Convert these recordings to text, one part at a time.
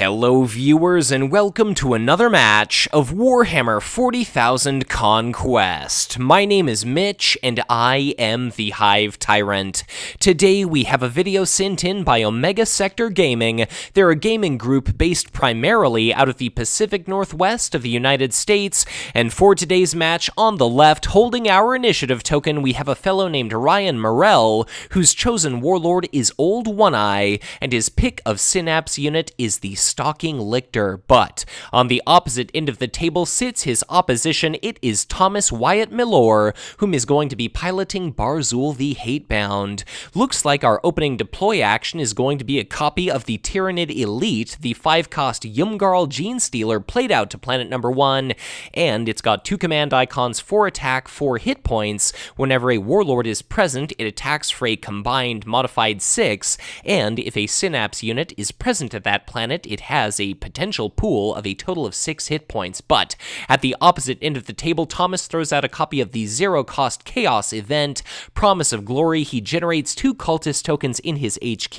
Hello viewers and welcome to another match of Warhammer 40,000 Conquest. My name is Mitch and I am the Hive Tyrant. Today we have a video sent in by Omega Sector Gaming. They're a gaming group based primarily out of the Pacific Northwest of the United States, and for today's match on the left, holding our initiative token, we have a fellow named Ryan Murrell, whose chosen warlord is Old One-Eye, and his pick of Synapse unit is the Stalking Lictor. But on the opposite end of the table sits his opposition. It is Thomas Wyatt Mellor, whom is going to be piloting Barzul the Hatebound. Looks like our opening deploy action is going to be a copy of the Tyranid Elite, the 5-cost Yumgarl Genestealer played out to planet number 1, and it's got 2 command icons, 4 attack, 4 hit points. Whenever a warlord is present, it attacks for a combined modified 6, and if a Synapse unit is present at that planet, it has a potential pool of a total of 6 hit points. But at the opposite end of the table, Thomas throws out a copy of the 0-cost Chaos event, Promise of Glory. He generates 2 cultist tokens in his HQ.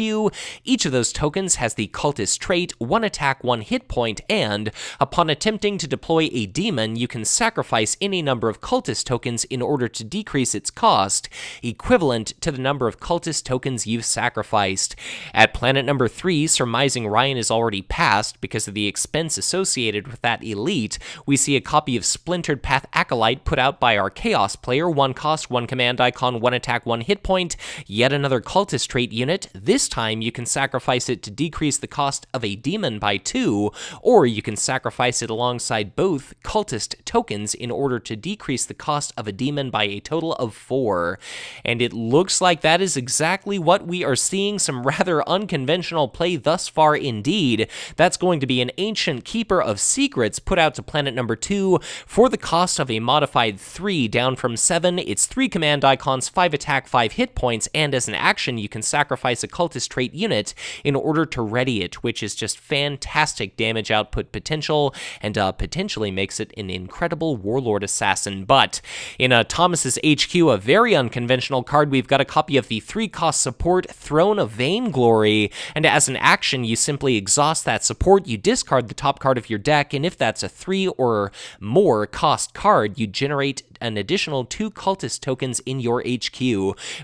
Each of those tokens has the cultist trait, 1 attack, 1 hit point, and upon attempting to deploy a demon, you can sacrifice any number of cultist tokens in order to decrease its cost, equivalent to the number of cultist tokens you've sacrificed. At planet number 3, surmising Ryan is already passed because of the expense associated with that elite, we see a copy of Splintered Path Acolyte put out by our Chaos player, 1 cost, 1 command icon, 1 attack, 1 hit point, yet another cultist trait unit. This time you can sacrifice it to decrease the cost of a demon by 2, or you can sacrifice it alongside both cultist tokens in order to decrease the cost of a demon by a total of 4. And it looks like that is exactly what we are seeing, some rather unconventional play thus far indeed. That's going to be an Ancient Keeper of Secrets put out to planet number 2 for the cost of a modified 3, down from 7. It's 3 command icons, 5 attack, 5 hit points, and as an action you can sacrifice a cultist trait unit in order to ready it, which is just fantastic damage output potential, and potentially makes it an incredible warlord assassin. But in Thomas's HQ, a very unconventional card, we've got a copy of the 3-cost support, Throne of Vainglory, and as an action you simply exhaust that support, you discard the top card of your deck, and if that's a 3 or more cost card, you generate an additional 2 cultist tokens in your HQ.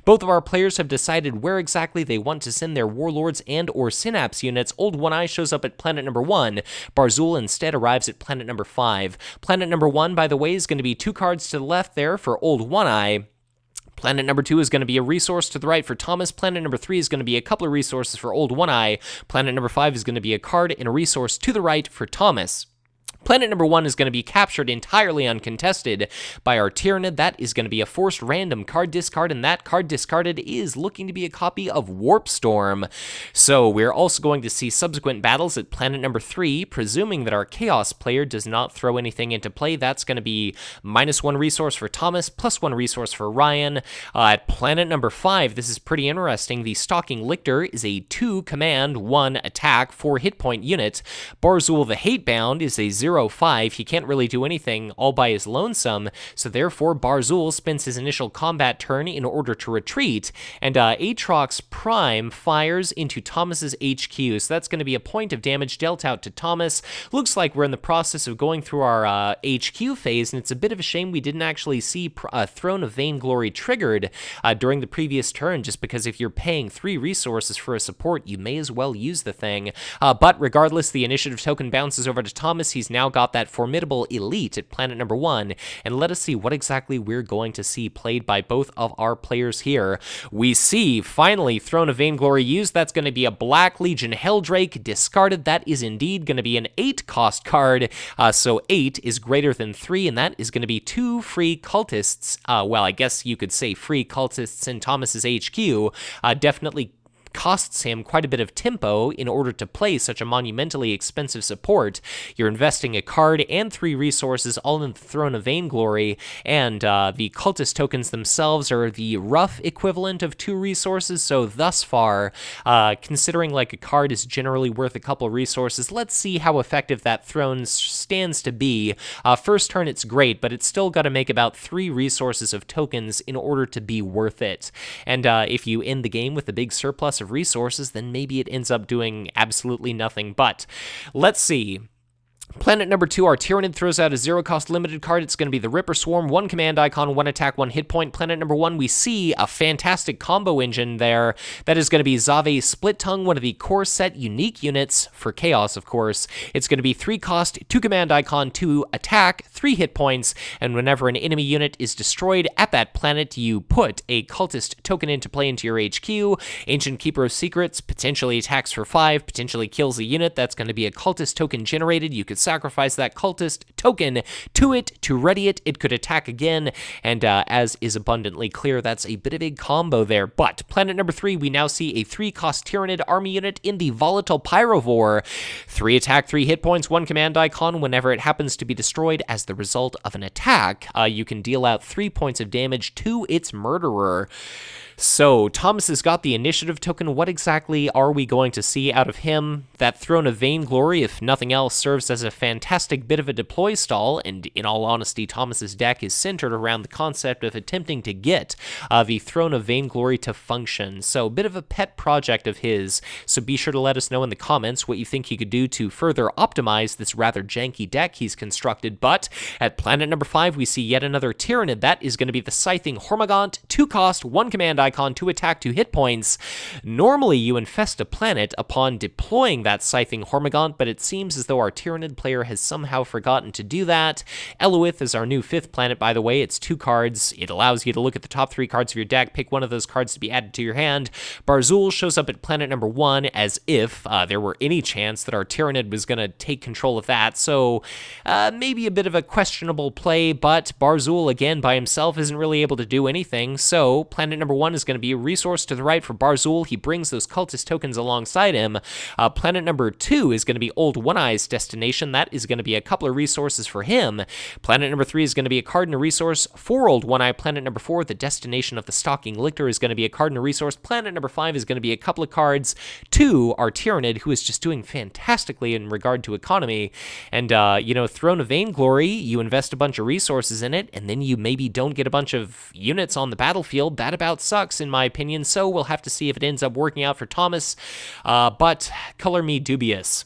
Both of our players have decided where exactly they want to send their warlords and or Synapse units. Old One-Eye shows up at planet number 1. Barzul instead arrives at planet number 5. Planet number 1, by the way, is going to be 2 cards to the left there for Old One-Eye. Planet number 2 is going to be a resource to the right for Thomas. Planet number 3 is going to be a couple of resources for Old One-Eye. Planet number 5 is going to be a card and a resource to the right for Thomas. Planet number 1 is going to be captured entirely uncontested by our Tyranid. That is going to be a forced random card discard, and that card discarded is looking to be a copy of Warp Storm. So we're also going to see subsequent battles at planet number 3, presuming that our Chaos player does not throw anything into play. That's going to be -1 resource for Thomas, +1 resource for Ryan. At planet number 5, this is pretty interesting. The Stalking Lictor is a 2 command, 1 attack, 4 hit point unit. Barzul the Hatebound is a 0/5. He can't really do anything all by his lonesome, so therefore Barzul spends his initial combat turn in order to retreat, and Aatrox Prime fires into Thomas's HQ, so that's going to be a point of damage dealt out to Thomas. Looks like we're in the process of going through our HQ phase, and it's a bit of a shame we didn't actually see Throne of Vainglory triggered during the previous turn, just because if you're paying 3 resources for a support, you may as well use the thing. But regardless, the initiative token bounces over to Thomas. He's now got that formidable elite at planet number 1, and let us see what exactly we're going to see played by both of our players here. We see, finally, Throne of Vainglory used. That's going to be a Black Legion Helldrake discarded. That is indeed going to be an 8-cost card, so 8 is greater than 3, and that is going to be 2 free cultists. Well, I guess you could say free cultists in Thomas's HQ. Definitely costs him quite a bit of tempo in order to play such a monumentally expensive support. You're investing a card and 3 resources all in the Throne of Vainglory, and the cultist tokens themselves are the rough equivalent of 2 resources, so thus far, considering like a card is generally worth a couple resources, let's see how effective that throne stands to be. First turn it's great, but it's still got to make about 3 resources of tokens in order to be worth it. And if you end the game with a big surplus massive resources, then maybe it ends up doing absolutely nothing. But let's see. Planet number 2, our Tyranid throws out a 0-cost limited card. It's going to be the Ripper Swarm, 1 command icon, 1 attack, 1 hit point. Planet number 1, we see a fantastic combo engine there. That is going to be Zave's Split Tongue, one of the core set unique units for Chaos, of course. It's going to be 3 cost, 2 command icon, 2 attack, 3 hit points, and whenever an enemy unit is destroyed at that planet, you put a cultist token into play into your HQ. Ancient Keeper of Secrets potentially attacks for 5, potentially kills a unit. That's going to be a cultist token generated. You could sacrifice that cultist token to it to ready it. It could attack again, and as is abundantly clear, that's a bit of a combo there. But planet number 3, we now see a 3-cost Tyranid army unit in the Volatile Pyrovore. 3 attack, 3 hit points, 1 command icon. Whenever it happens to be destroyed as the result of an attack, you can deal out 3 points of damage to its murderer. So, Thomas has got the initiative token. What exactly are we going to see out of him? That Throne of Vainglory, if nothing else, serves as a fantastic bit of a deploy stall, and in all honesty, Thomas's deck is centered around the concept of attempting to get the Throne of Vainglory to function. So, a bit of a pet project of his, so be sure to let us know in the comments what you think he could do to further optimize this rather janky deck he's constructed. But at planet number 5, we see yet another Tyranid. That is going to be the Scything Hormigaunt, 2 cost, 1 command icon, 2 attack, 2 hit points. Normally, you infest a planet upon deploying that Scything Hormigaunt, but it seems as though our Tyranid player has somehow forgotten to do that. Eloith is our new 5th planet, by the way. It's 2 cards. It allows you to look at the top 3 cards of your deck, pick one of those cards to be added to your hand. Barzul shows up at planet number 1 as if there were any chance that our Tyranid was going to take control of that, so maybe a bit of a questionable play, but Barzul, again, by himself isn't really able to do anything, so planet number 1 is going to be a resource to the right for Barzul. He brings those cultist tokens alongside him. Planet number 2 is going to be Old One-Eye's destination. That is going to be a couple of resources for him. Planet number 3 is going to be a card and a resource for Old One-Eye. Planet number 4, the destination of the Stalking Lictor, is going to be a card and a resource. Planet number 5 is going to be a couple of cards to our Tyranid, who is just doing fantastically in regard to economy. And, Throne of Vainglory, you invest a bunch of resources in it, and then you maybe don't get a bunch of units on the battlefield. That about sucks, in my opinion, so we'll have to see if it ends up working out for Thomas, but color me dubious.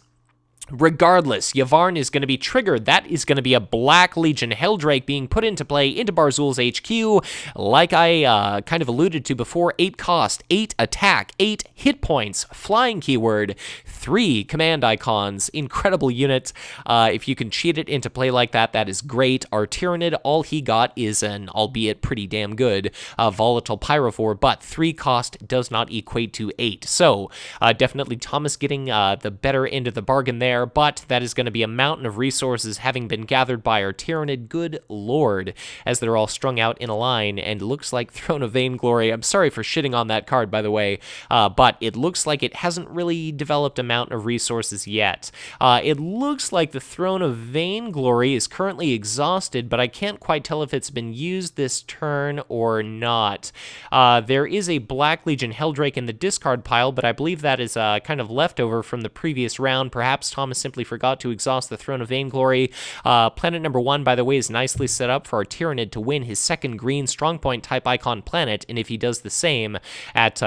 Regardless, Yavarn is going to be triggered. That is going to be a Black Legion Helldrake being put into play into Barzul's HQ. Like I kind of alluded to before, 8 cost, 8 attack, 8 hit points, flying keyword, 3 command icons. Incredible unit. If you can cheat it into play like that, that is great. Our Tyranid, all he got is an, albeit pretty damn good, Volatile Pyrovore, but 3 cost does not equate to 8. So, definitely Thomas getting the better end of the bargain there. But that is going to be a mountain of resources having been gathered by our Tyranid. Good lord, as they're all strung out in a line, and looks like Throne of Vainglory. I'm sorry for shitting on that card, by the way, but it looks like it hasn't really developed a mountain of resources yet. It looks like the Throne of Vainglory is currently exhausted, but I can't quite tell if it's been used this turn or not. There is a Black Legion Helldrake in the discard pile, but I believe that is kind of leftover from the previous round. Perhaps Thomas simply forgot to exhaust the Throne of Vainglory. Planet number 1, by the way, is nicely set up for our Tyranid to win his 2nd green Strongpoint type icon planet, and if he does the same at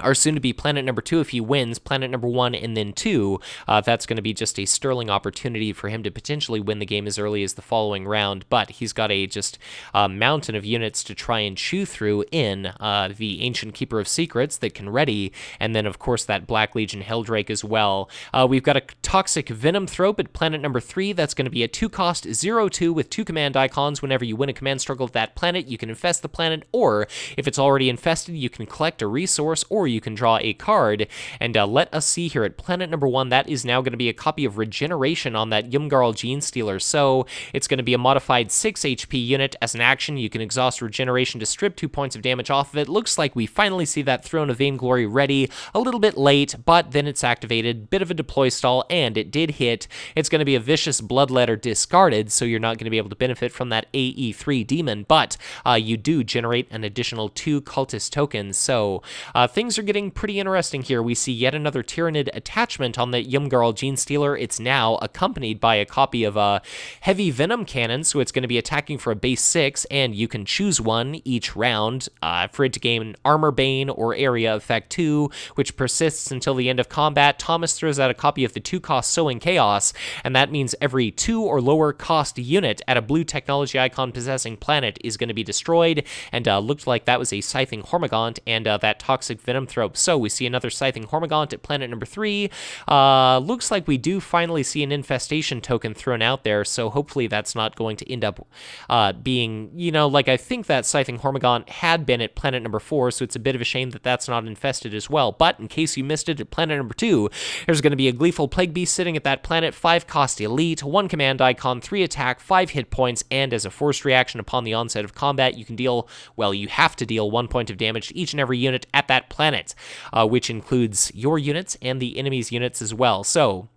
our soon-to-be planet number 2, if he wins planet number 1 and then 2, that's going to be just a sterling opportunity for him to potentially win the game as early as the following round, but he's got a just mountain of units to try and chew through in the Ancient Keeper of Secrets that can ready, and then, of course, that Black Legion Helldrake as well. We've got a Toxic Venom Thrope at planet number 3. That's going to be a 2-cost 0/2 with 2 command icons. Whenever you win a command struggle with that planet, you can infest the planet, or if it's already infested, you can collect a resource, or you can draw a card. And let us see here at planet number 1, that is now going to be a copy of Regeneration on that Yumgarl Genestealer. So it's going to be a modified 6 HP unit. As an action, you can exhaust Regeneration to strip 2 points of damage off of it. Looks like we finally see that Throne of Vainglory ready. A little bit late, but then it's activated. Bit of a deploy stall, and it did hit. It's going to be a Vicious Bloodletter discarded, so you're not going to be able to benefit from that AE3 demon, but you do generate an additional 2 cultist tokens. So things things are getting pretty interesting here. We see yet another Tyranid attachment on the Ymgarl Genestealer. It's now accompanied by a copy of a Heavy Venom Cannon, so it's going to be attacking for a base 6, and you can choose one each round for it to gain Armor Bane or Area Effect 2, which persists until the end of combat. Thomas throws out a copy of the 2-cost Sowing Chaos, and that means every 2 or lower cost unit at a blue technology icon possessing planet is going to be destroyed, and looked like that was a Scything Hormigaunt and that Toxic Venom Thrope. So we see another Scything Hormigaunt at planet number 3. Looks like we do finally see an Infestation token thrown out there, so hopefully that's not going to end up being, like I think that Scything Hormigaunt had been at planet number 4, so it's a bit of a shame that that's not infested as well. But in case you missed it, at planet number 2, there's going to be a Gleeful Plague Beast sitting at that planet, 5-cost elite, 1 command icon, 3 attack, 5 hit points, and as a forced reaction upon the onset of combat, you can deal, well, you have to deal 1 point of damage to each and every unit at that planet, which includes your units and the enemy's units as well. So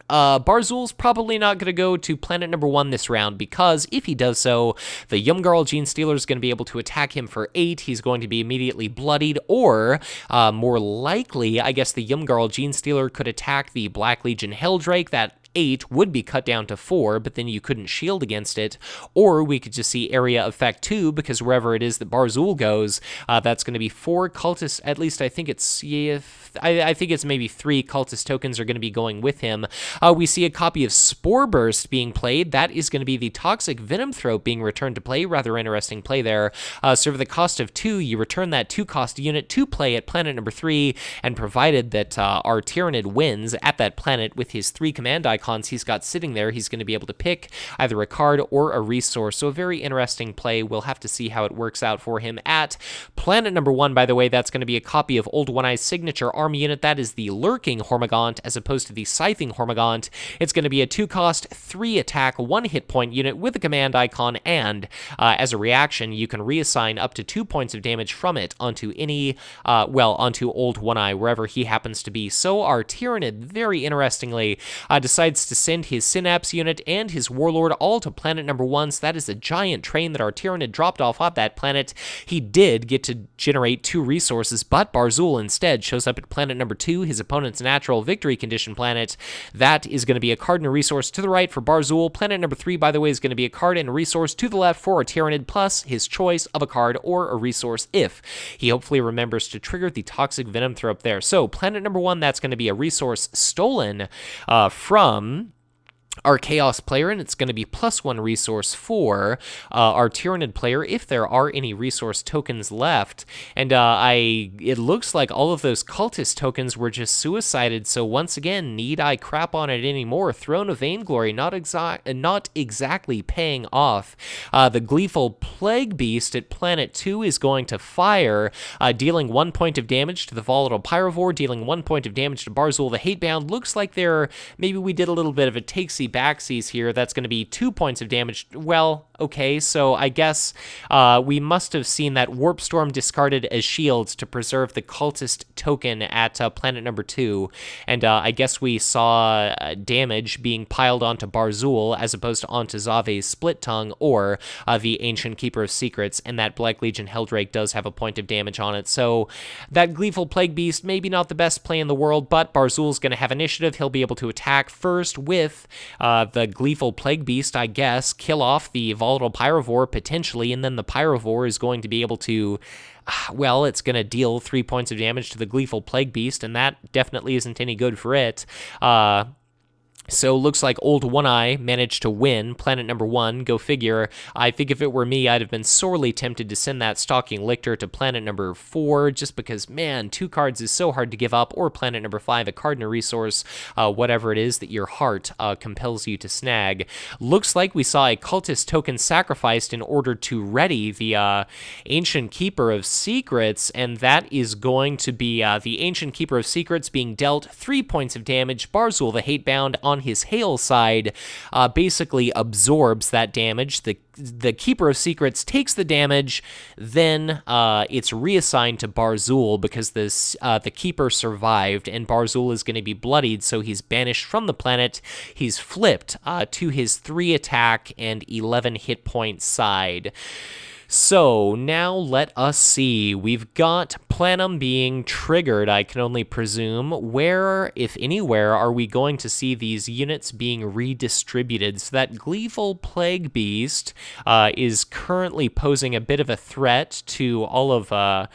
Barzul's probably not going to go to planet number 1 this round, because if he does so, the Ymgarl Genestealer is going to be able to attack him for 8. He's going to be immediately bloodied, or more likely, I guess the Ymgarl Genestealer could attack the Black Legion Helldrake. That 8 would be cut down to 4, but then you couldn't shield against it. Or we could just see Area Effect 2, because wherever it is that Barzul goes, that's going to be 4 cultists. At least I think it's, I think it's maybe 3 cultist tokens are going to be going with him. We see a copy of Spore Burst being played. That is going to be the Toxic Venom Throat being returned to play. Rather interesting play there. So for the cost of 2, you return that 2-cost unit to play at planet number 3, and provided that our Tyranid wins at that planet with his 3 command icons he's got sitting there, he's going to be able to pick either a card or a resource. So a very interesting play. We'll have to see how it works out for him at planet number 1. By the way, that's going to be a copy of Old One-Eye's signature army unit. That is the Lurking Hormigaunt as opposed to the Scything Hormigaunt. It's going to be a 2-cost, 3 attack, 1 hit point unit with a command icon, and as a reaction, you can reassign up to 2 points of damage from it onto any, onto Old One-Eye, wherever he happens to be. So our Tyranid, very interestingly, decides to send his Synapse unit and his Warlord all to planet number 1, so that is a giant train that our Tyranid dropped off at that planet. He did get to generate 2 resources, but Barzul instead shows up at planet number 2, his opponent's natural victory condition planet. That is going to be a card and a resource to the right for Barzul. Planet number 3, by the way, is going to be a card and a resource to the left for a Tyranid, plus his choice of a card or a resource if he hopefully remembers to trigger the Toxic Venom Throw up there. So planet number 1, that's going to be a resource stolen from our Chaos player, and it's going to be +1 resource for our Tyranid player if there are any resource tokens left. And it looks like all of those cultist tokens were just suicided, so once again, need I crap on it anymore? Throne of Vainglory not exactly paying off. The Gleeful Plague Beast at planet 2 is going to fire, dealing 1 point of damage to the Volatile Pyrovore, dealing 1 point of damage to Barzul the Hatebound. Looks like maybe we did a little bit of a takesy backsies here. That's going to be 2 points of damage. Well, okay, so I guess we must have seen that Warp Storm discarded as shields to preserve the cultist token at planet number 2, and I guess we saw damage being piled onto Barzul as opposed to onto Zave's Split Tongue or the Ancient Keeper of Secrets, and that Black Legion Helldrake does have a point of damage on it. So that Gleeful Plague Beast, maybe not the best play in the world, but Barzul's going to have initiative. He'll be able to attack first with the Gleeful Plague Beast, I guess, kill off the Volatile Pyrovore potentially, and then the Pyrovore is going to be able to, well, it's going to deal 3 points of damage to the Gleeful Plague Beast, and that definitely isn't any good for it. So looks like Old One-Eye managed to win planet number 1, go figure. I think if it were me, I'd have been sorely tempted to send that Stalking Lictor to planet number 4, just because, man, 2 cards is so hard to give up, or planet number 5, a card and a resource, whatever it is that your heart compels you to snag. Looks like we saw a cultist token sacrificed in order to ready the Ancient Keeper of Secrets, and that is going to be the Ancient Keeper of Secrets being dealt 3 points of damage. Barzul the Hatebound on his Hail side basically absorbs that damage. The Keeper of Secrets takes the damage, then it's reassigned to Barzul because the Keeper survived, and Barzul is going to be bloodied, so he's banished from the planet. He's flipped to his 3 attack and 11 hit point side. So now let us see. We've got Planum being triggered, I can only presume. Where, if anywhere, are we going to see these units being redistributed? So that Gleeful Plague Beast is currently posing a bit of a threat to all of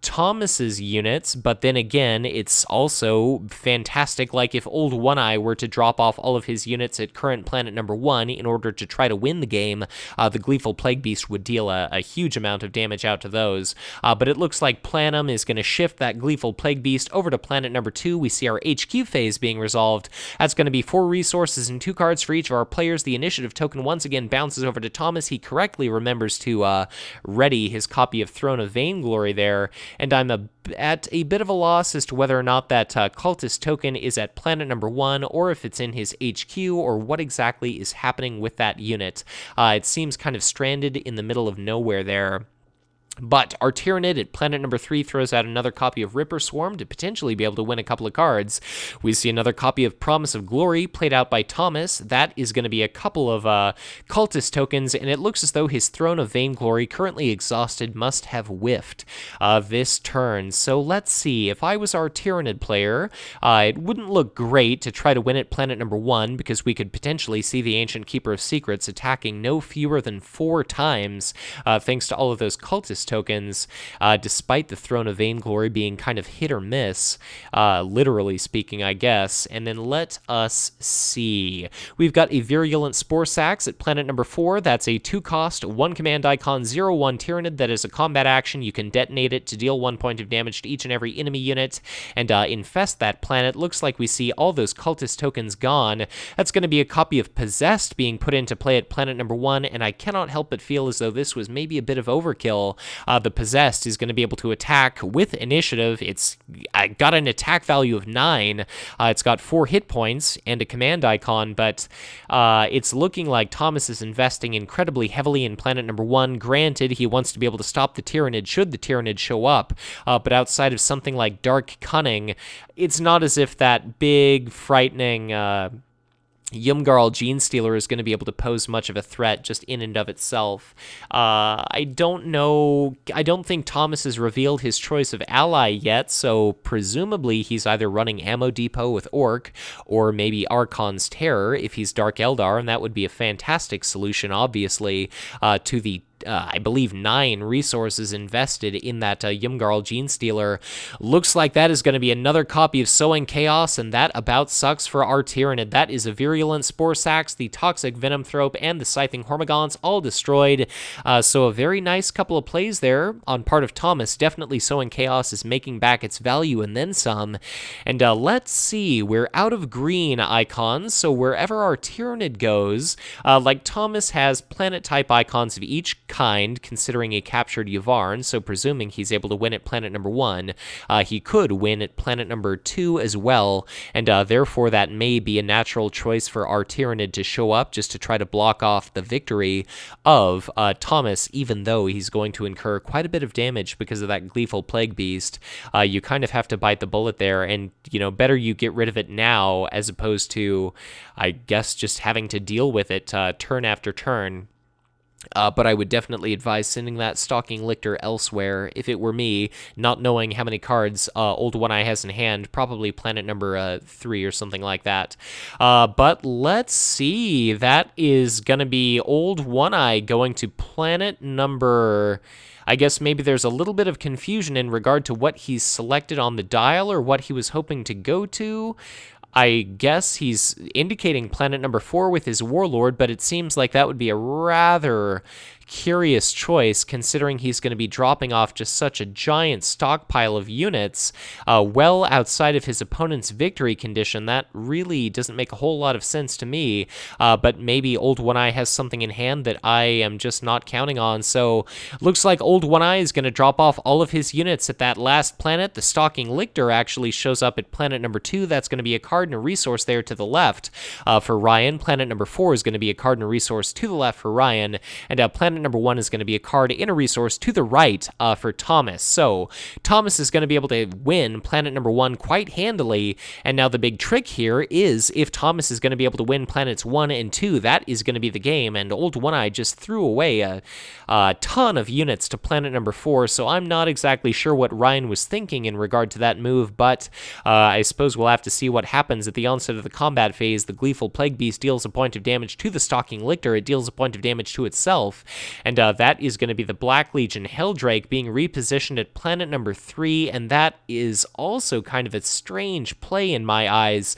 Thomas's units, but then again, it's also fantastic. Like if Old One Eye were to drop off all of his units at current planet number 1 in order to try to win the game, the Gleeful Plague Beast would deal a huge amount of damage out to those. But it looks like Planum is going to shift that Gleeful Plague Beast over to planet number 2. We see our HQ phase being resolved. That's going to be 4 resources and 2 cards for each of our players. The initiative token once again bounces over to Thomas. He correctly remembers to ready his copy of Throne of Vainglory there. And I'm at a bit of a loss as to whether or not that cultist token is at planet number 1 or if it's in his HQ or what exactly is happening with that unit. It seems kind of stranded in the middle of nowhere there. But our Tyranid at planet number 3 throws out another copy of Ripper Swarm to potentially be able to win a couple of cards. We see another copy of Promise of Glory played out by Thomas. That is going to be a couple of cultist tokens, and it looks as though his Throne of Vainglory, currently exhausted, must have whiffed this turn. So let's see. If I was our Tyranid player, it wouldn't look great to try to win at planet number 1 because we could potentially see the Ancient Keeper of Secrets attacking no fewer than 4 times thanks to all of those cultist tokens, despite the Throne of Vainglory being kind of hit or miss, literally speaking, I guess. And then let us see. We've got a Virulent Spore Sacs at planet number 4. That's a 2-cost, 1 command icon, 0/1 Tyranid that is a combat action. You can detonate it to deal 1 point of damage to each and every enemy unit and infest that planet. Looks like we see all those cultist tokens gone. That's going to be a copy of Possessed being put into play at planet number 1, and I cannot help but feel as though this was maybe a bit of overkill. The Possessed is going to be able to attack with initiative. It's got an attack value of 9. It's got 4 hit points and a command icon, but it's looking like Thomas is investing incredibly heavily in planet number 1. Granted, he wants to be able to stop the Tyranid should the Tyranid show up, but outside of something like Dark Cunning, it's not as if that big, frightening Yumgarl Genestealer is going to be able to pose much of a threat just in and of itself. I don't know. I don't think Thomas has revealed his choice of ally yet, so presumably he's either running Ammo Depot with Orc or maybe Archon's Terror if he's Dark Eldar, and that would be a fantastic solution, obviously, to the I believe 9 resources invested in that Yumgarl Genestealer. Looks like that is going to be another copy of Sowing Chaos, and that about sucks for our Tyranid. That is a Virulent Spore Sacs, the Toxic Venom Thrope, and the Scything Hormagaunts all destroyed. So a very nice couple of plays there on part of Thomas. Definitely Sowing Chaos is making back its value and then some. And let's see, we're out of green icons, so wherever our Tyranid goes, like Thomas has planet type icons of each kind, considering a captured Yvarn, so presuming he's able to win at planet number 1, he could win at planet number 2 as well, and therefore that may be a natural choice for our Tyranid to show up just to try to block off the victory of Thomas, even though he's going to incur quite a bit of damage because of that Gleeful Plague Beast. You kind of have to bite the bullet there, and, you know, better you get rid of it now as opposed to, I guess, just having to deal with it turn after turn. But I would definitely advise sending that Stalking Lictor elsewhere if it were me, not knowing how many cards Old One Eye has in hand, probably planet number 3 or something like that. But let's see, that is going to be Old One Eye going to planet number... I guess maybe there's a little bit of confusion in regard to what he's selected on the dial or what he was hoping to go to. I guess he's indicating planet number 4 with his Warlord, but it seems like that would be a rather curious choice considering he's going to be dropping off just such a giant stockpile of units well outside of his opponent's victory condition. That really doesn't make a whole lot of sense to me, but maybe Old One Eye has something in hand that I am just not counting on. So looks like Old One Eye is going to drop off all of his units at that last planet. The Stalking Lictor actually shows up at planet number 2. That's going to be a card and a resource there to the left for Ryan. Planet number 4 is going to be a card and a resource to the left for Ryan, and planet planet number 1 is going to be a card and a resource to the right for Thomas. So Thomas is going to be able to win planet number 1 quite handily, and now the big trick here is if Thomas is going to be able to win planets 1 and 2, that is going to be the game, and Old One-Eye just threw away a ton of units to planet number 4, so I'm not exactly sure what Ryan was thinking in regard to that move, but I suppose we'll have to see what happens. At the onset of the combat phase, the Gleeful Plague Beast deals a point of damage to the Stalking Lictor. It deals a point of damage to itself, and that is going to be the Black Legion Helldrake being repositioned at planet number 3, and that is also kind of a strange play in my eyes,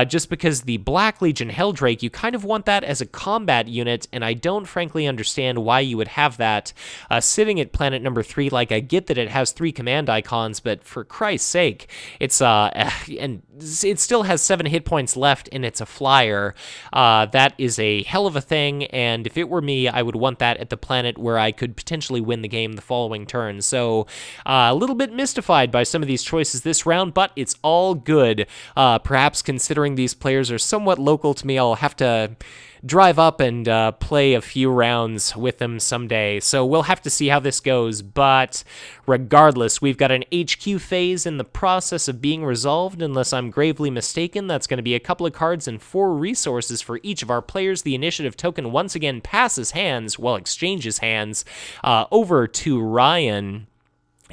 just because the Black Legion Helldrake, you kind of want that as a combat unit, and I don't frankly understand why you would have that sitting at planet number 3. Like, I get that it has 3 command icons, but for Christ's sake, it's and it still has 7 hit points left, and it's a flyer. That is a hell of a thing, and if it were me, I would want that at the planet where I could potentially win the game the following turn. So a little bit mystified by some of these choices this round, but it's all good. Perhaps considering these players are somewhat local to me, I'll have to drive up and play a few rounds with them someday. So we'll have to see how this goes, but regardless, we've got an HQ phase in the process of being resolved, unless I'm gravely mistaken. That's going to be a couple of cards and 4 resources for each of our players. The initiative token once again passes hands, well, exchanges hands, over to Ryan.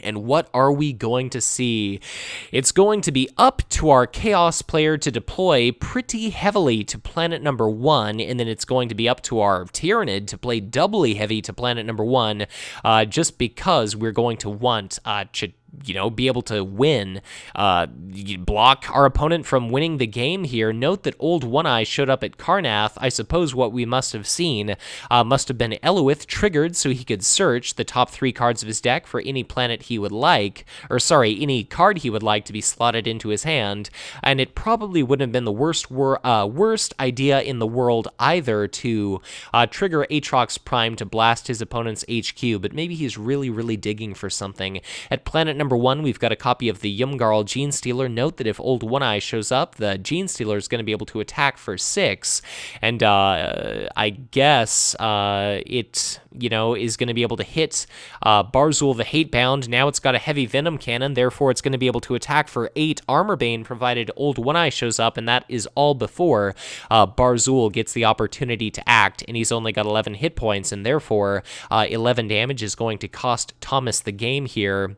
And what are we going to see? It's going to be up to our Chaos player to deploy pretty heavily to planet number 1, and then it's going to be up to our Tyranid to play doubly heavy to planet number 1, just because we're going to want be able to win, block our opponent from winning the game here. Note that Old One-Eye showed up at Karnath. I suppose what we must have seen must have been Eloith triggered so he could search the top 3 cards of his deck for any planet he would like, any card he would like to be slotted into his hand, and it probably wouldn't have been the worst idea in the world either to trigger Aatrox Prime to blast his opponent's HQ, but maybe he's really, really digging for something. At planet number 1, we've got a copy of the Yumgarl Genestealer. Note that if Old One-Eye shows up, the Genestealer is going to be able to attack for 6, and I guess it is going to be able to hit Barzul the Hatebound. Now it's got a heavy Venom Cannon, therefore it's going to be able to attack for 8 Armorbane, provided Old One-Eye shows up, and that is all before Barzul gets the opportunity to act, and he's only got 11 hit points, and therefore 11 damage is going to cost Thomas the game here.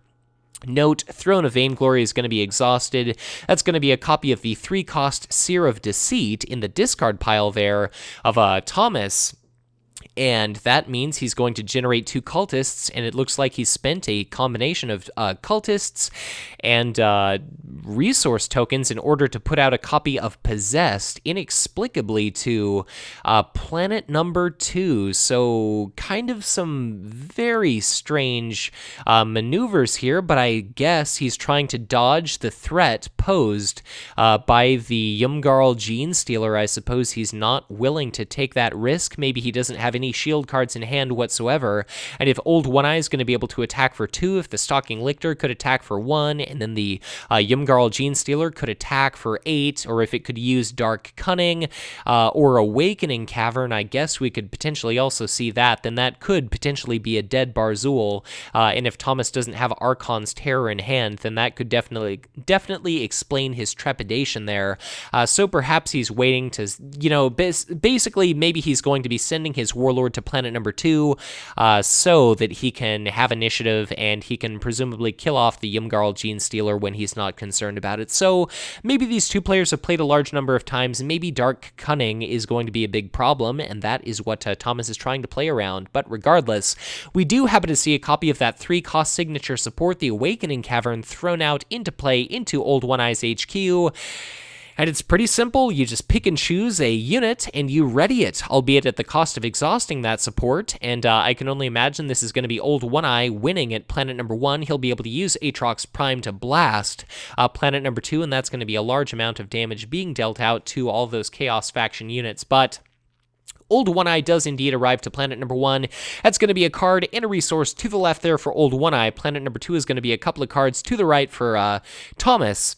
Note, Throne of Vainglory is going to be exhausted. That's going to be a copy of the 3-cost Seer of Deceit in the discard pile there of Thomas. And that means he's going to generate 2 cultists, and it looks like he's spent a combination of cultists and resource tokens in order to put out a copy of Possessed inexplicably to planet number 2. So kind of some very strange maneuvers here, but I guess he's trying to dodge the threat posed by the Yumgarl Genestealer. I suppose he's not willing to take that risk. Maybe he doesn't have any shield cards in hand whatsoever, and if Old One-Eye is going to be able to attack for 2, if the Stalking Lictor could attack for 1, and then the Yumgarl Genestealer could attack for 8, or if it could use Dark Cunning or Awakening Cavern, I guess we could potentially also see that, then that could potentially be a dead Barzul, and if Thomas doesn't have Archon's Terror in hand, then that could definitely explain his trepidation there. So perhaps he's waiting to, basically maybe he's going to be sending his Warlord to planet number 2 so that he can have initiative and he can presumably kill off the Yumgarl Genestealer when he's not concerned about it. So maybe these 2 players have played a large number of times, and maybe Dark Cunning is going to be a big problem, and that is what Thomas is trying to play around. But regardless, we do happen to see a copy of that 3-cost signature support, the Awakening Cavern, thrown out into play into Old One-Eye's HQ. And it's pretty simple. You just pick and choose a unit and you ready it, albeit at the cost of exhausting that support. And I can only imagine this is going to be Old One-Eye winning at planet number 1. He'll be able to use Aatrox Prime to blast planet number 2, and that's going to be a large amount of damage being dealt out to all those Chaos faction units. But Old One-Eye does indeed arrive to planet number 1. That's going to be a card and a resource to the left there for Old One-Eye. Planet number 2 is going to be a couple of cards to the right for Thomas.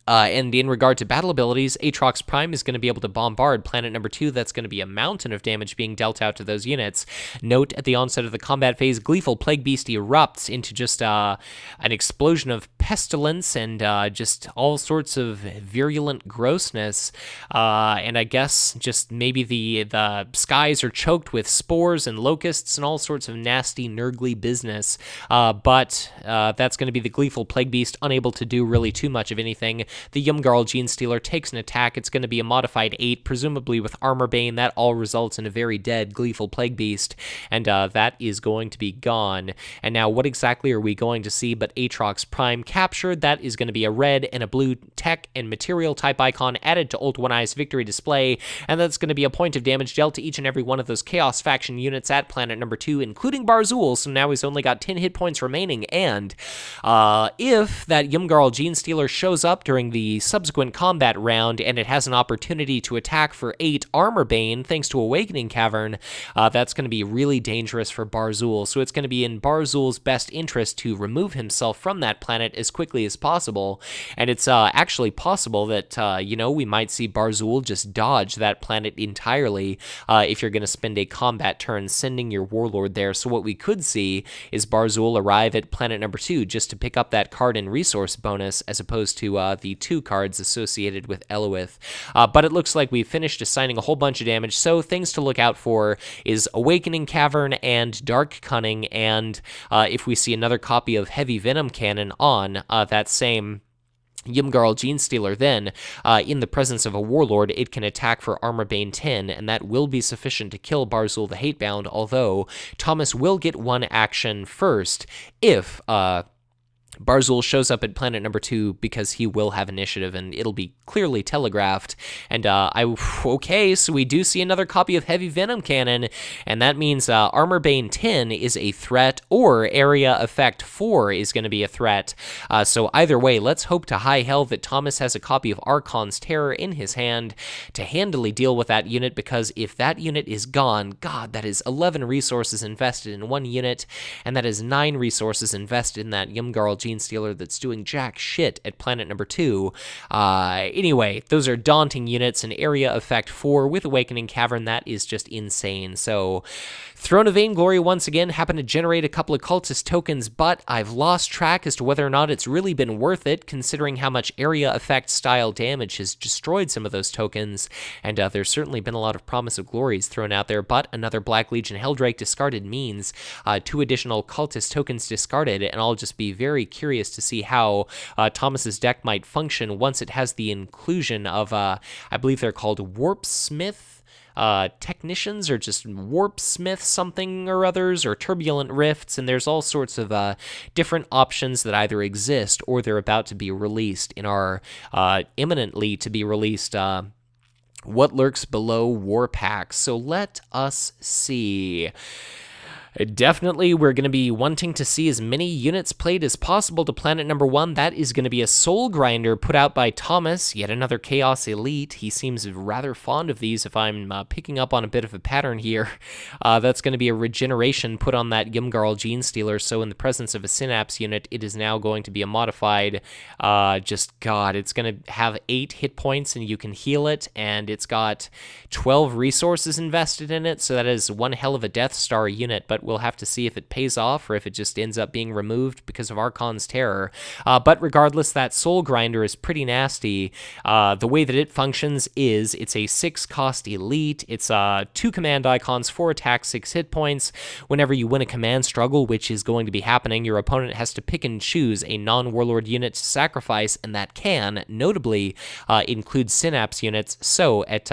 And in regard to battle abilities, Aatrox Prime is going to be able to bombard planet number 2. That's going to be a mountain of damage being dealt out to those units. Note, at the onset of the combat phase, Gleeful Plague Beast erupts into just an explosion of pestilence and just all sorts of virulent grossness. And I guess just maybe the skies are choked with spores and locusts and all sorts of nasty, nurgly business. But that's going to be the Gleeful Plague Beast, unable to do really too much of anything. The Yumgarl Genestealer takes an attack. It's going to be a modified 8, presumably with Armor Bane. That all results in a very dead Gleeful Plague Beast, and that is going to be gone. And now what exactly are we going to see but Aatrox Prime captured? That is going to be a red and a blue tech and material type icon added to Ult 1I's victory display, and that's going to be a point of damage dealt to each and every one of those Chaos Faction units at planet number 2, including Barzul, so now he's only got 10 hit points remaining, and if that Yumgarl Genestealer shows up during the subsequent combat round and it has an opportunity to attack for 8 Armor Bane thanks to Awakening Cavern, that's going to be really dangerous for Barzul. So it's going to be in Barzul's best interest to remove himself from that planet as quickly as possible. And it's actually possible that, we might see Barzul just dodge that planet entirely if you're going to spend a combat turn sending your Warlord there. So what we could see is Barzul arrive at planet number 2 just to pick up that card and resource bonus as opposed to the 2 cards associated with Eloith. But it looks like we've finished assigning a whole bunch of damage, so things to look out for is Awakening Cavern and Dark Cunning, and if we see another copy of Heavy Venom Cannon on that same Yumgarl Genestealer, then, in the presence of a Warlord, it can attack for Armor Bane 10, and that will be sufficient to kill Barzul the Hatebound, although Thomas will get one action first if Barzul shows up at planet number 2 because he will have initiative, and it'll be clearly telegraphed. And okay, so we do see another copy of Heavy Venom Cannon, and that means Armor Bane 10 is a threat, or Area Effect 4 is going to be a threat. So either way, let's hope to high hell that Thomas has a copy of Archon's Terror in his hand to handily deal with that unit, because if that unit is gone, God, that is 11 resources invested in one unit, and that is 9 resources invested in that Yumgarl Genestealer that's doing jack shit at planet number 2. Anyway, those are daunting units, and Area Effect 4 with Awakening Cavern, that is just insane. So, Throne of Vainglory once again happened to generate a couple of cultist tokens, but I've lost track as to whether or not it's really been worth it, considering how much Area Effect style damage has destroyed some of those tokens, and there's certainly been a lot of Promise of Glories thrown out there, but another Black Legion Helldrake discarded means 2 additional cultist tokens discarded, and I'll just be very curious to see how Thomas's deck might function once it has the inclusion of, I believe they're called Warpsmith technicians, or just Warpsmith something or others, or Turbulent Rifts, and there's all sorts of different options that either exist or they're about to be released in our imminently to be released What Lurks Below War Packs. So let us see. Definitely, we're going to be wanting to see as many units played as possible to planet number 1. That is going to be a Soul Grinder put out by Thomas, yet another Chaos Elite. He seems rather fond of these, if I'm picking up on a bit of a pattern here. That's going to be a Regeneration put on that Yumgarl Genestealer, so in the presence of a Synapse unit, it is now going to be a modified, it's going to have 8 hit points, and you can heal it, and it's got 12 resources invested in it, so that is one hell of a Death Star unit, but we'll have to see if it pays off or if it just ends up being removed because of Archon's Terror. But regardless, that Soul Grinder is pretty nasty. The way that it functions is it's a 6-cost elite. It's 2 command icons, 4 attack, 6 hit points. Whenever you win a command struggle, which is going to be happening, your opponent has to pick and choose a non-Warlord unit to sacrifice, and that can, notably, include Synapse units. So at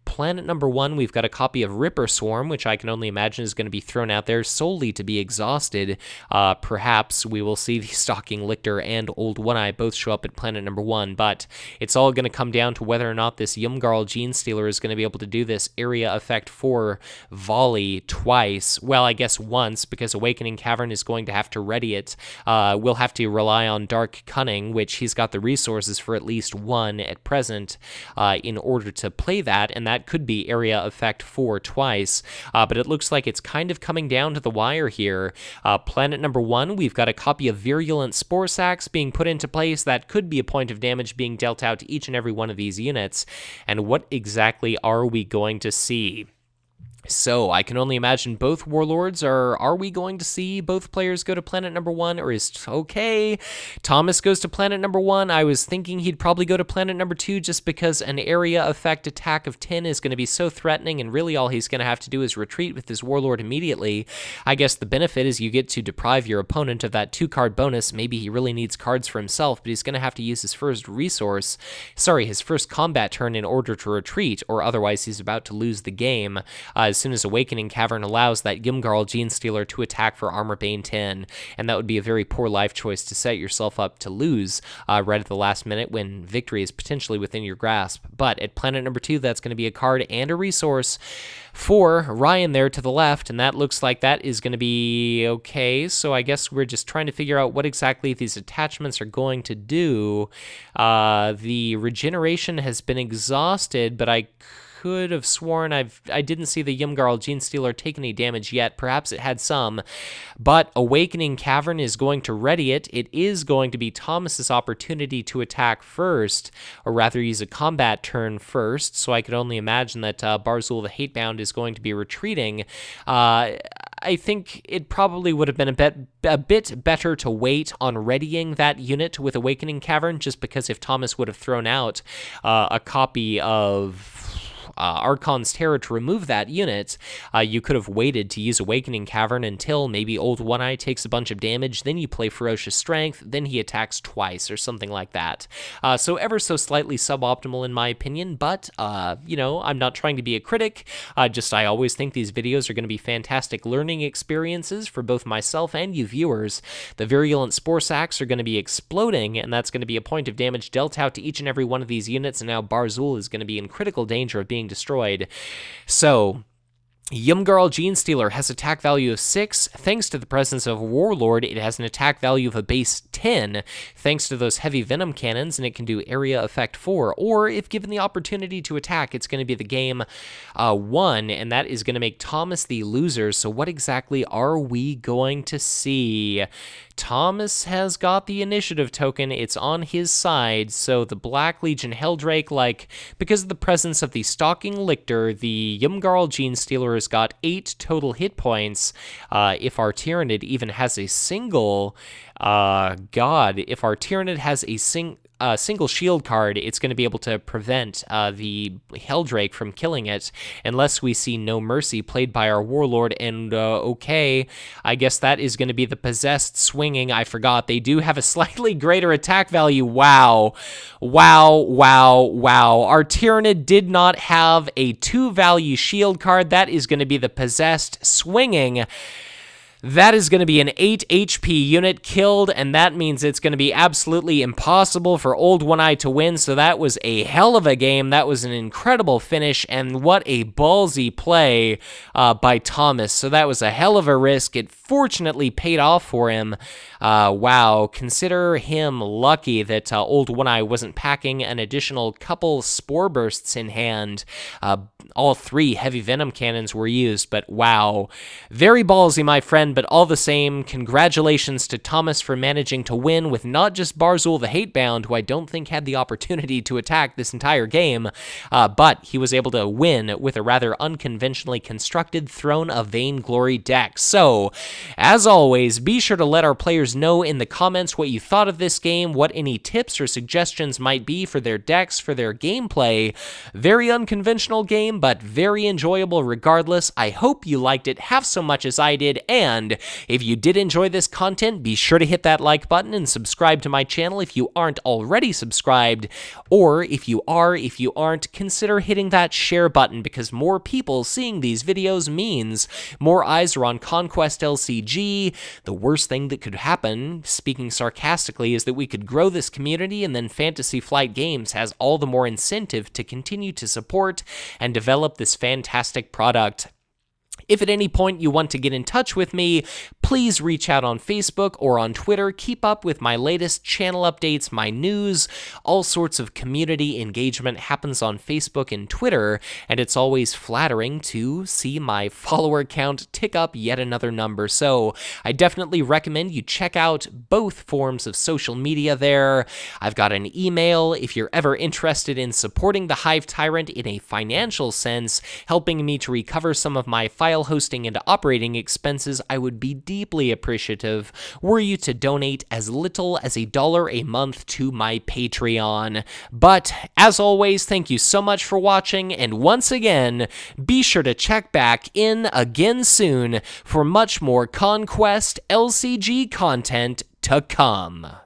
planet number 1, we've got a copy of Ripper Swarm, which I can only imagine is going to be thrown out there solely to be exhausted. Perhaps we will see the Stalking Lictor and Old One-Eye both show up at planet number 1, but it's all going to come down to whether or not this Yumgarl Genestealer is going to be able to do this Area Effect 4 volley twice. Well, I guess once, because Awakening Cavern is going to have to ready it. We'll have to rely on Dark Cunning, which he's got the resources for at least 1 at present in order to play that, and that could be area effect 4 twice, but it looks like it's kind of coming down to the wire here. Planet number 1, we've got a copy of Virulent Spore Sacs being put into place. That could be a point of damage being dealt out to each and every one of these units. And what exactly are we going to see? So, I can only imagine both warlords. Are we going to see both players go to planet number 1, or is okay? Thomas goes to planet number 1. I was thinking he'd probably go to planet number 2 just because an area effect attack of 10 is going to be so threatening, and really all he's going to have to do is retreat with his warlord immediately. I guess the benefit is you get to deprive your opponent of that 2-card bonus. Maybe he really needs cards for himself, but he's going to have to use his first his first combat turn in order to retreat, or otherwise he's about to lose the game. As soon as Awakening Cavern allows that Ymgarl Genestealer to attack for Armor Bane 10, and that would be a very poor life choice to set yourself up to lose right at the last minute when victory is potentially within your grasp. But at planet number 2, that's going to be a card and a resource for Ryan there to the left, and that looks like that is going to be okay. So I guess we're just trying to figure out what exactly these attachments are going to do. The regeneration has been exhausted, but I could have sworn I didn't see the Ymgarl Genestealer take any damage yet. Perhaps it had some, but Awakening Cavern is going to ready it. It is going to be Thomas's opportunity to attack first, or rather use a combat turn first, so I could only imagine that Barzul the Hatebound is going to be retreating. I think it probably would have been a bit better to wait on readying that unit with Awakening Cavern, just because if Thomas would have thrown out a copy of Archon's Terror to remove that unit, you could have waited to use Awakening Cavern until maybe Old One-Eye takes a bunch of damage, then you play Ferocious Strength, then he attacks twice or something like that. So ever so slightly suboptimal in my opinion, but, I'm not trying to be a critic, I always think these videos are going to be fantastic learning experiences for both myself and you viewers. The Virulent Spore Sacs are going to be exploding, and that's going to be a point of damage dealt out to each and every one of these units, and now Barzul is going to be in critical danger of being destroyed. So Ymgarl Genestealer has attack value of 6. Thanks to the presence of Warlord, it has an attack value of a base 10, thanks to those heavy venom cannons, and it can do area effect 4. Or, if given the opportunity to attack, it's going to be the game 1, and that is going to make Thomas the loser. So what exactly are we going to see? Thomas has got the initiative token. It's on his side, so the Black Legion Helldrake, because of the presence of the Stalking Lictor, the Ymgarl Genestealer has got 8 total hit points. If our Tyranid even has a single... if our Tyranid has a single shield card, it's going to be able to prevent the Helldrake from killing it, unless we see No Mercy played by our Warlord, and okay, I guess that is going to be the Possessed swinging. I forgot, they do have a slightly greater attack value. Wow. Our Tyranid did not have a 2-value shield card. That is going to be the Possessed swinging. That is going to be an 8 HP unit killed, and that means it's going to be absolutely impossible for Old One-Eye to win, so that was a hell of a game. That was an incredible finish, and what a ballsy play by Thomas. So that was a hell of a risk. It fortunately paid off for him. Wow, consider him lucky that Old One-Eye wasn't packing an additional couple Spore Bursts in hand. All 3 heavy venom cannons were used, but wow. Very ballsy, my friend, but all the same, congratulations to Thomas for managing to win with not just Barzul the Hatebound, who I don't think had the opportunity to attack this entire game, but he was able to win with a rather unconventionally constructed Throne of Vainglory deck. So, as always, be sure to let our players know in the comments what you thought of this game, what any tips or suggestions might be for their decks, for their gameplay. Very unconventional game, but very enjoyable regardless. I hope you liked it half so much as I did, and if you did enjoy this content, be sure to hit that like button and subscribe to my channel if you aren't already subscribed, or if you aren't, consider hitting that share button, because more people seeing these videos means more eyes are on Conquest LCG. The worst thing that could happen, speaking sarcastically, is that we could grow this community, and then Fantasy Flight Games has all the more incentive to continue to support and develop this fantastic product. If at any point you want to get in touch with me, please reach out on Facebook or on Twitter. Keep up with my latest channel updates, my news. All sorts of community engagement happens on Facebook and Twitter, and it's always flattering to see my follower count tick up yet another number. So I definitely recommend you check out both forms of social media there. I've got an email if you're ever interested in supporting the Hive Tyrant in a financial sense, helping me to recover some of my file hosting and operating expenses. I would be deeply appreciative were you to donate as little as $1 a month to my Patreon. But as always, thank you so much for watching, and once again, be sure to check back in again soon for much more Conquest LCG content to come.